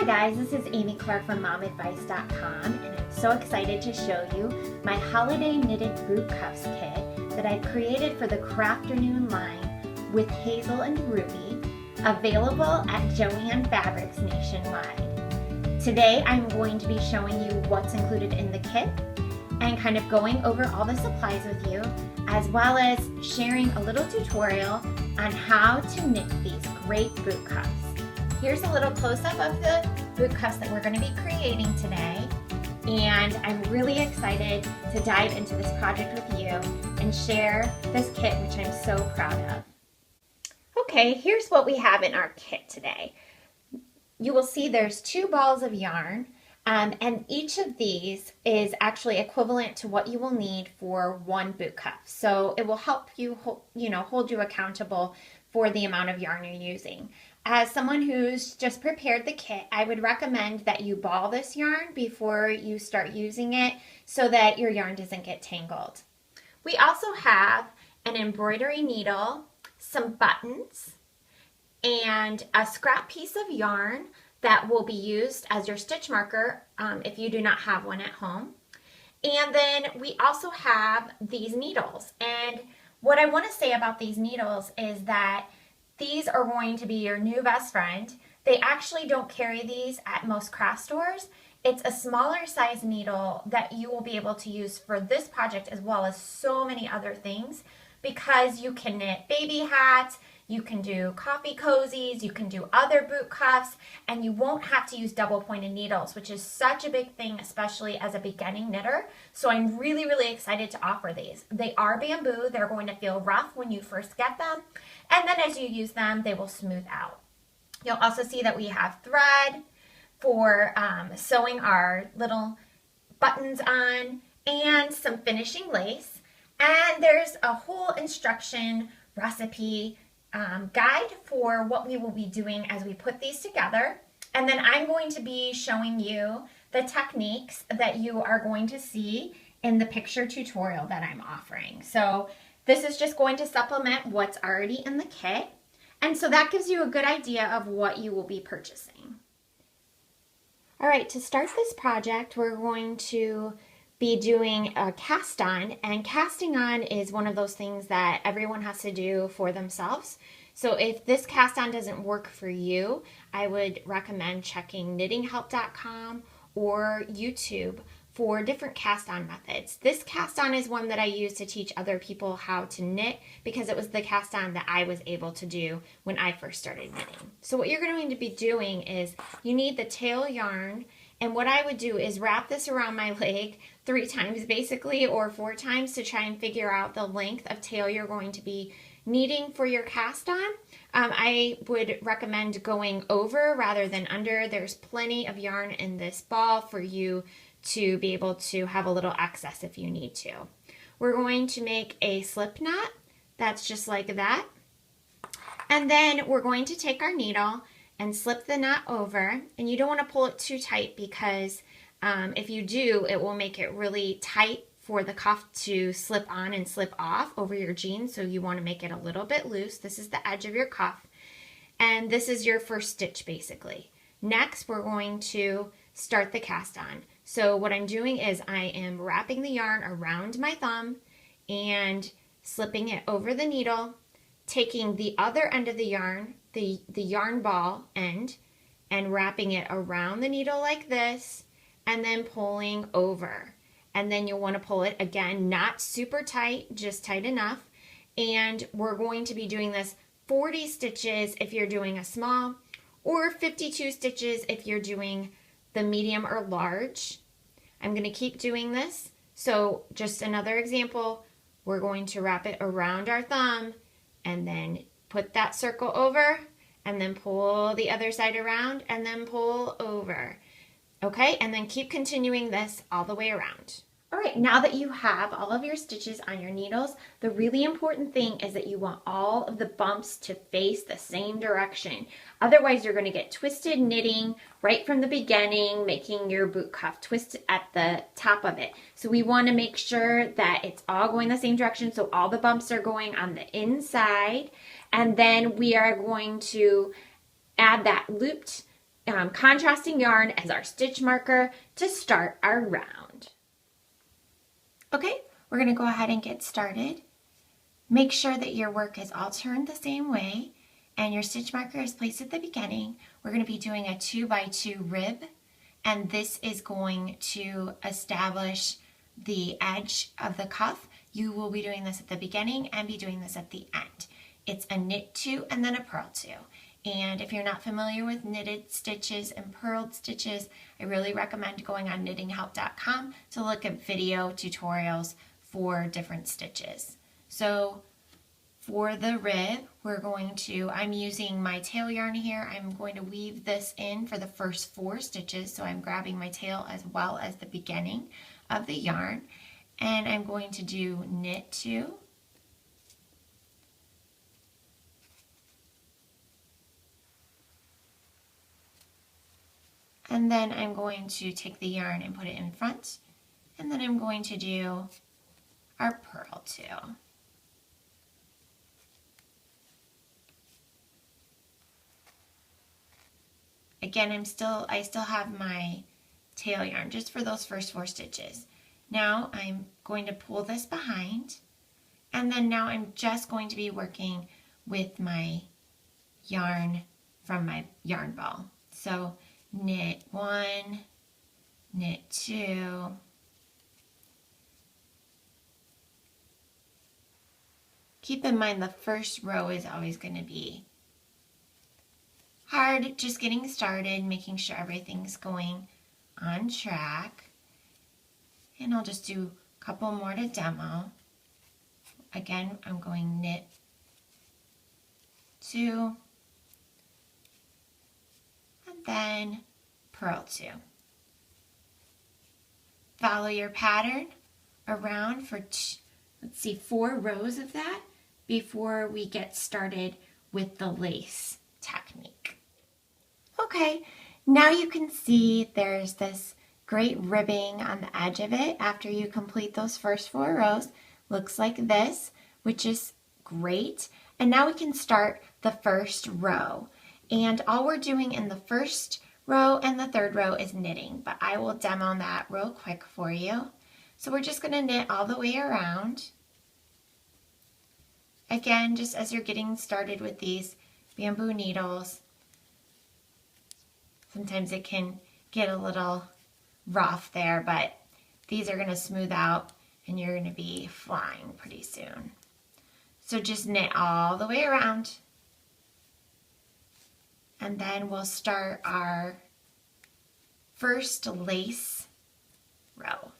Hi guys, this is Amy Clark from momadvice.com, and I'm so excited to show you my holiday knitted boot cuffs kit that I've created for the Crafternoon line with Hazel and Ruby, available at Joann Fabrics nationwide. Today I'm going to be showing you what's included in the kit and kind of going over all the supplies with you, as well as sharing a little tutorial on how to knit these great boot cuffs. Here's a little close-up of the boot cuffs that we're going to be creating today, and I'm really excited to dive into this project with you and share this kit, which I'm so proud of. Okay, here's what we have in our kit today. You will see there's 2 balls of yarn, and each of these is actually equivalent to what you will need for 1 boot cuff. So it will help you, hold you accountable for the amount of yarn you're using. As someone who's just prepared the kit, I would recommend that you ball this yarn before you start using it so that your yarn doesn't get tangled. We also have an embroidery needle, some buttons, and a scrap piece of yarn that will be used as your stitch marker if you do not have one at home. And then we also have these needles. And what I want to say about these needles is that these are going to be your new best friend. They actually don't carry these at most craft stores. It's a smaller size needle that you will be able to use for this project as well as so many other things, because you can knit baby hats, you can do coffee cozies, you can do other boot cuffs, and you won't have to use double pointed needles, which is such a big thing, especially as a beginning knitter. So I'm really, really excited to offer these. They are bamboo. They're going to feel rough when you first get them, and then as you use them, they will smooth out. You'll also see that we have thread for sewing our little buttons on, and some finishing lace. And there's a whole instruction recipe guide for what we will be doing as we put these together. And then I'm going to be showing you the techniques that you are going to see in the picture tutorial that I'm offering. So this is just going to supplement what's already in the kit. And so that gives you a good idea of what you will be purchasing. All right, to start this project, we're going to be doing a cast on, and casting on is one of those things that everyone has to do for themselves. So if this cast on doesn't work for you, I would recommend checking knittinghelp.com or YouTube for different cast on methods. This cast on is one that I use to teach other people how to knit, because it was the cast on that I was able to do when I first started knitting. So what you're going to be doing is you need the tail yarn. And what I would do is wrap this around my leg 3 times basically, or 4 times, to try and figure out the length of tail you're going to be needing for your cast on. I would recommend going over rather than under. There's plenty of yarn in this ball for you to be able to have a little excess if you need to. We're going to make a slip knot that's just like that. And then we're going to take our needle and slip the knot over, and you don't want to pull it too tight, because if you do, it will make it really tight for the cuff to slip on and slip off over your jeans. So you want to make it a little bit loose. This is the edge of your cuff, and this is your first stitch basically. Next, we're going to start the cast on. So what I'm doing is I am wrapping the yarn around my thumb and slipping it over the needle, taking the other end of the yarn, the yarn ball end, and wrapping it around the needle like this, and then pulling over. And then you'll want to pull it again, not super tight, just tight enough. And we're going to be doing this 40 stitches if you're doing a small, or 52 stitches if you're doing the medium or large. I'm going to keep doing this. So just another example, we're going to wrap it around our thumb and then put that circle over, and then pull the other side around, and then pull over. Okay, and then keep continuing this all the way around. All right, now that you have all of your stitches on your needles, the really important thing is that you want all of the bumps to face the same direction. Otherwise, you're going to get twisted knitting right from the beginning, making your boot cuff twist at the top of it. So we want to make sure that it's all going the same direction, so all the bumps are going on the inside. And then we are going to add that looped contrasting yarn as our stitch marker to start our round. Okay, we're going to go ahead and get started. Make sure that your work is all turned the same way and your stitch marker is placed at the beginning. We're going to be doing a 2x2 rib, and this is going to establish the edge of the cuff. You will be doing this at the beginning and be doing this at the end. It's a knit 2 and then a purl 2. And if you're not familiar with knitted stitches and purled stitches, I really recommend going on knittinghelp.com to look at video tutorials for different stitches. So for the rib, I'm using my tail yarn here. I'm going to weave this in for the first 4 stitches. So I'm grabbing my tail as well as the beginning of the yarn. And I'm going to do knit 2. And then I'm going to take the yarn and put it in front. And then I'm going to do our purl 2. Again, I still have my tail yarn just for those first 4 stitches. Now I'm going to pull this behind, and then now I'm just going to be working with my yarn from my yarn ball. So knit 1, knit 2, keep in mind the first row is always going to be hard, just getting started, making sure everything's going on track. And I'll just do a couple more to demo. Again, I'm going knit 2, and then purl 2. Follow your pattern around for, 4 rows of that before we get started with the lace technique. Okay, now you can see there's this great ribbing on the edge of it after you complete those first 4 rows. Looks like this, which is great. And now we can start the first row. And all we're doing in the first row and the third row is knitting, but I will demo that real quick for you. So we're just going to knit all the way around. Again, just as you're getting started with these bamboo needles, sometimes it can get a little rough there, but these are going to smooth out and you're going to be flying pretty soon. So just knit all the way around, and then we'll start our first lace row.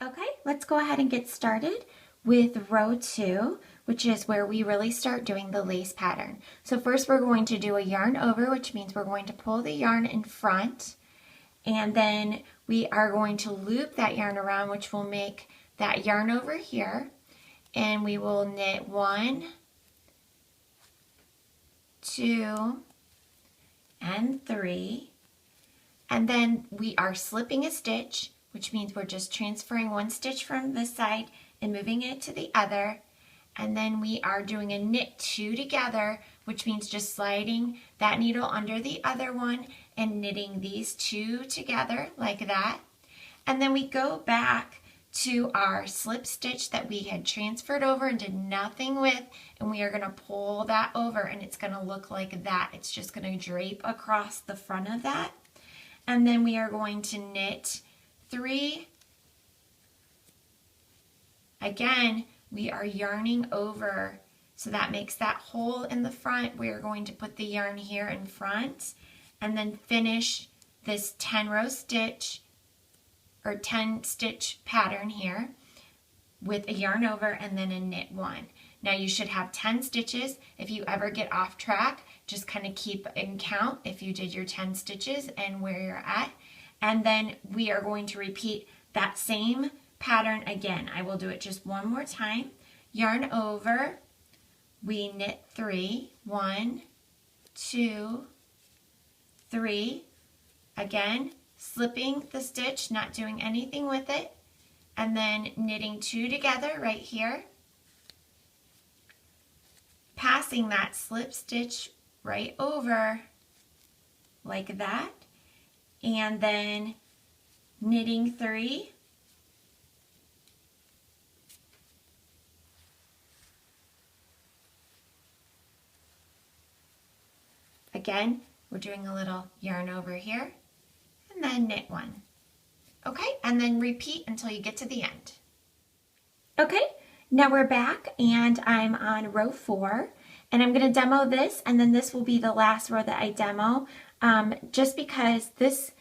Okay, let's go ahead and get started with row 2, which is where we really start doing the lace pattern. So first we're going to do a yarn over, which means we're going to pull the yarn in front, and then we are going to loop that yarn around, which will make that yarn over here, and we will knit 1, 2, and 3, and then we are slipping a stitch, which means we're just transferring 1 stitch from this side and moving it to the other. And then we are doing a knit 2 together, which means just sliding that needle under the other one and knitting these 2 together like that. And then we go back to our slip stitch that we had transferred over and did nothing with, and we are going to pull that over, and it's going to look like that. It's just going to drape across the front of that. And then we are going to knit 3. Again, we are yarning over, so that makes that hole in the front. We are going to put the yarn here in front and then finish this 10 row stitch or 10 stitch pattern here with a yarn over and then a knit 1. Now you should have 10 stitches. If you ever get off track, just kind of keep in count if you did your 10 stitches and where you're at. And then we are going to repeat that same pattern again. I will do it just one more time. Yarn over, we knit 3, 1, 2, 3. Again, slipping the stitch, not doing anything with it, and then knitting 2 together right here, passing that slip stitch right over like that, and then knitting 3, again, we're doing a little yarn over here, and then knit 1. Okay, and then repeat until you get to the end. Okay, now we're back and I'm on row 4, and I'm going to demo this, and then this will be the last row that I demo, just because this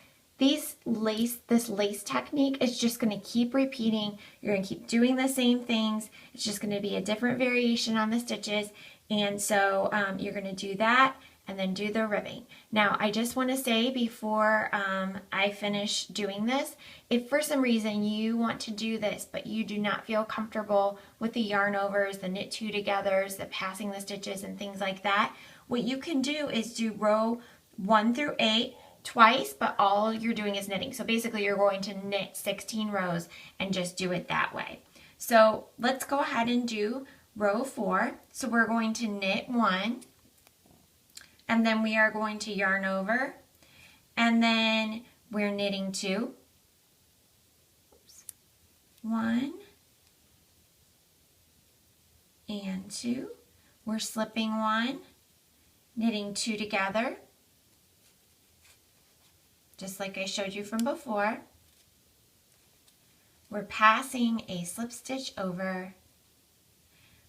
lace technique is just going to keep repeating. You're going to keep doing the same things. It's just going to be a different variation on the stitches, and so you're going to do that and then do the ribbing. Now, I just want to say before I finish doing this, if for some reason you want to do this, but you do not feel comfortable with the yarn overs, the knit 2 togethers, the passing the stitches and things like that, what you can do is do row 1 through 8 twice, but all you're doing is knitting. So basically you're going to knit 16 rows and just do it that way. So let's go ahead and do row 4. So we're going to knit 1, and then we are going to yarn over, and then we're knitting 2. 1 and 2. We're slipping 1, knitting 2 together, just like I showed you from before. We're passing a slip stitch over.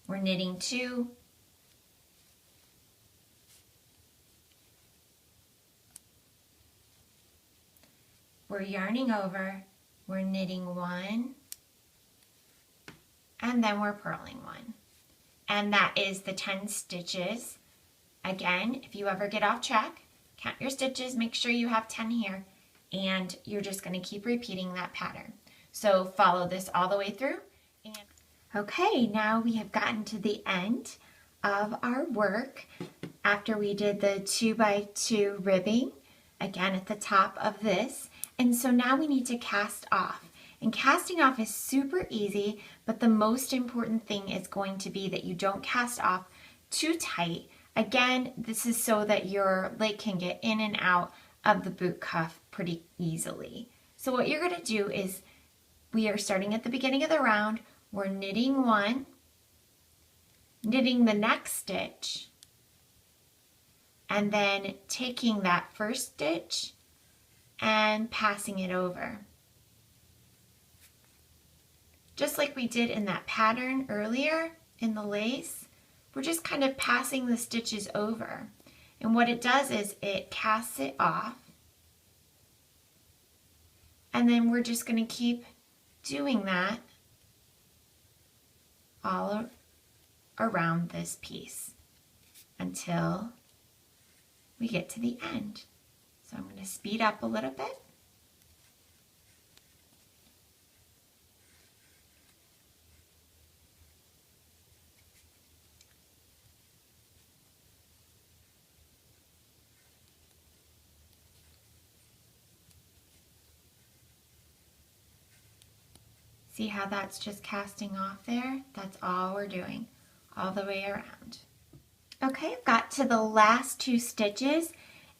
We're knitting 2. We're yarning over, we're knitting 1, and then we're purling 1. And that is the 10 stitches. Again, if you ever get off track, count your stitches, make sure you have 10 here, and you're just going to keep repeating that pattern. So follow this all the way through. And okay, now we have gotten to the end of our work after we did the 2x2 ribbing, again at the top of this. And so now we need to cast off. And casting off is super easy, but the most important thing is going to be that you don't cast off too tight. Again, this is so that your leg can get in and out of the boot cuff pretty easily. So what you're going to do is, we are starting at the beginning of the round, we're knitting 1, knitting the next stitch, and then taking that first stitch and passing it over. Just like we did in that pattern earlier in the lace, we're just kind of passing the stitches over. And what it does is it casts it off. And then we're just going to keep doing that all around this piece until we get to the end. So I'm going to speed up a little bit. See how that's just casting off there? That's all we're doing, all the way around. Okay, I've got to the last 2 stitches,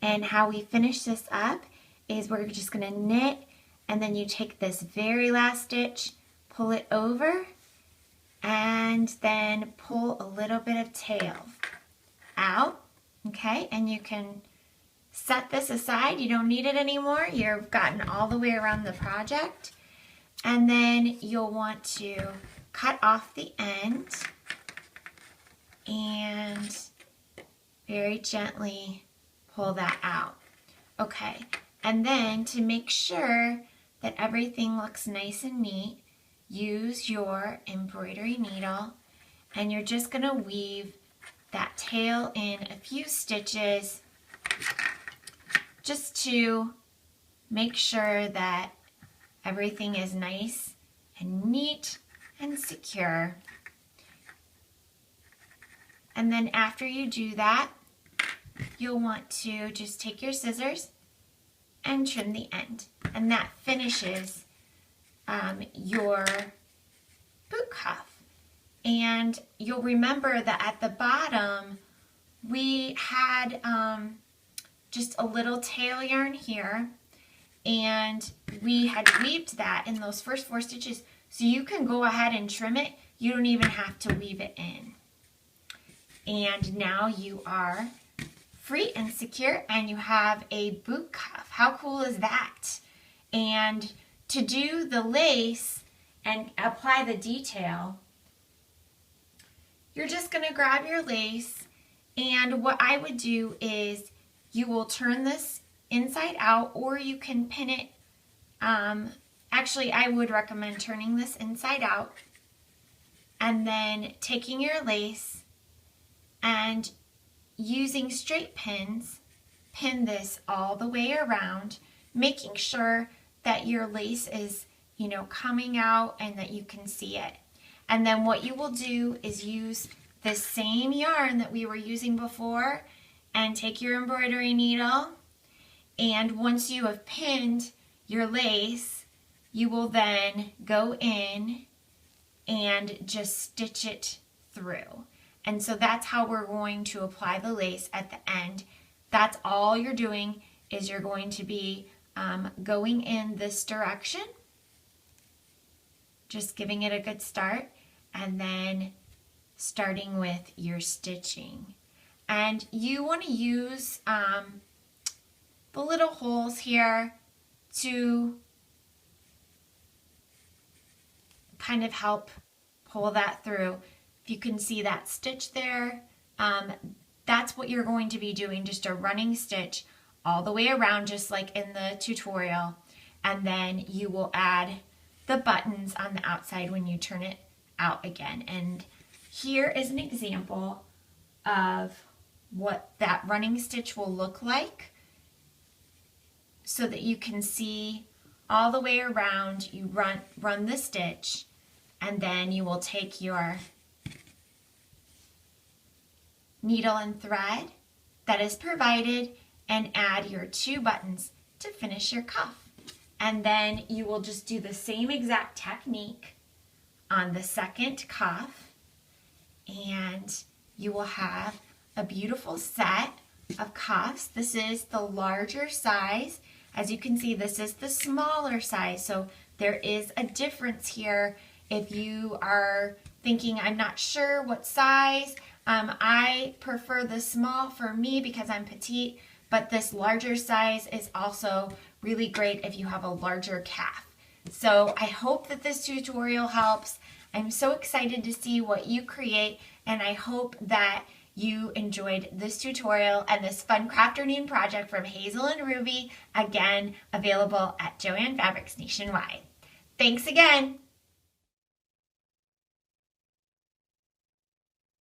and how we finish this up is we're just going to knit, and then you take this very last stitch, pull it over, and then pull a little bit of tail out, okay? And you can set this aside. You don't need it anymore. You've gotten all the way around the project. And then you'll want to cut off the end and very gently pull that out. Okay, and then to make sure that everything looks nice and neat, use your embroidery needle, and you're just going to weave that tail in a few stitches just to make sure that everything is nice and neat and secure. And then after you do that, you'll want to just take your scissors and trim the end. And that finishes your boot cuff. And you'll remember that at the bottom, we had just a little tail yarn here, and we had weaved that in those first 4 stitches, so you can go ahead and trim it. You don't even have to weave it in. And now you are free and secure, and you have a boot cuff. How cool is that? And to do the lace and apply the detail, you're just going to grab your lace, and what I would do is you will turn this inside out, or you can pin it. Actually, I would recommend turning this inside out and then taking your lace and using straight pins, pin this all the way around, making sure that your lace is, coming out and that you can see it. And then what you will do is use the same yarn that we were using before and take your embroidery needle, and once you have pinned your lace, you will then go in and just stitch it through. And so that's how we're going to apply the lace at the end. That's all you're doing, is you're going to be going in this direction, just giving it a good start, and then starting with your stitching. And you want to use the little holes here to kind of help pull that through. If you can see that stitch there, that's what you're going to be doing, just a running stitch all the way around, just like in the tutorial. And then you will add the buttons on the outside when you turn it out again. And here is an example of what that running stitch will look like, so that you can see all the way around. You run the stitch, and then you will take your needle and thread that is provided and add your 2 buttons to finish your cuff. And then you will just do the same exact technique on the second cuff, and you will have a beautiful set of cuffs. This is the larger size. As you can see, this is the smaller size, so there is a difference here. If you are thinking, I'm not sure what size, I prefer the small for me because I'm petite, but this larger size is also really great if you have a larger calf. So I hope that this tutorial helps. I'm so excited to see what you create, and I hope that you enjoyed this tutorial and this fun Crafternoon project from Hazel and Ruby, again, available at Joann Fabrics nationwide. Thanks again.